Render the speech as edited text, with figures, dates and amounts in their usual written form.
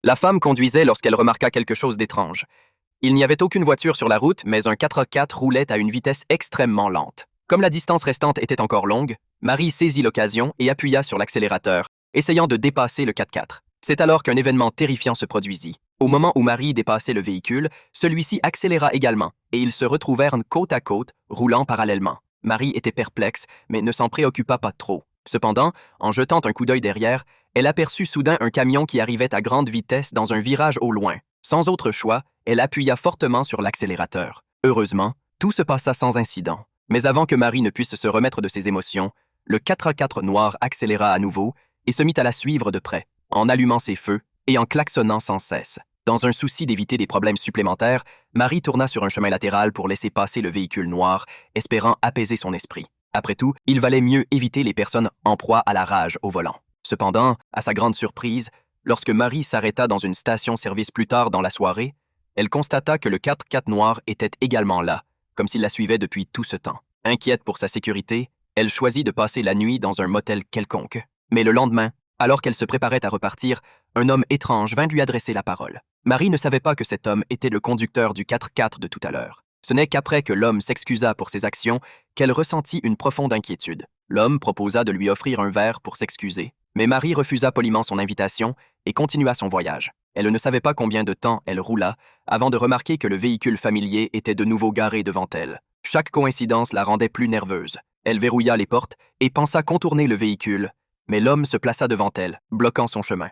La femme conduisait lorsqu'elle remarqua quelque chose d'étrange. Il n'y avait aucune voiture sur la route, mais un 4x4 roulait à une vitesse extrêmement lente. Comme la distance restante était encore longue, Marie saisit l'occasion et appuya sur l'accélérateur, essayant de dépasser le 4x4. C'est alors qu'un événement terrifiant se produisit. Au moment où Marie dépassait le véhicule, celui-ci accéléra également, et ils se retrouvèrent côte à côte, roulant parallèlement. Marie était perplexe, mais ne s'en préoccupa pas trop. Cependant, en jetant un coup d'œil derrière, elle aperçut soudain un camion qui arrivait à grande vitesse dans un virage au loin. Sans autre choix, elle appuya fortement sur l'accélérateur. Heureusement, tout se passa sans incident. Mais avant que Marie ne puisse se remettre de ses émotions, le 4x4 noir accéléra à nouveau et se mit à la suivre de près, en allumant ses feux et en klaxonnant sans cesse. Dans un souci d'éviter des problèmes supplémentaires, Marie tourna sur un chemin latéral pour laisser passer le véhicule noir, espérant apaiser son esprit. Après tout, il valait mieux éviter les personnes en proie à la rage au volant. Cependant, à sa grande surprise, lorsque Marie s'arrêta dans une station-service plus tard dans la soirée, elle constata que le 4x4 noir était également là, comme s'il la suivait depuis tout ce temps. Inquiète pour sa sécurité, elle choisit de passer la nuit dans un motel quelconque. Mais le lendemain, alors qu'elle se préparait à repartir, un homme étrange vint lui adresser la parole. Marie ne savait pas que cet homme était le conducteur du 4x4 de tout à l'heure. Ce n'est qu'après que l'homme s'excusa pour ses actions qu'elle ressentit une profonde inquiétude. L'homme proposa de lui offrir un verre pour s'excuser, mais Marie refusa poliment son invitation et continua son voyage. Elle ne savait pas combien de temps elle roula avant de remarquer que le véhicule familier était de nouveau garé devant elle. Chaque coïncidence la rendait plus nerveuse. Elle verrouilla les portes et pensa contourner le véhicule, mais l'homme se plaça devant elle, bloquant son chemin.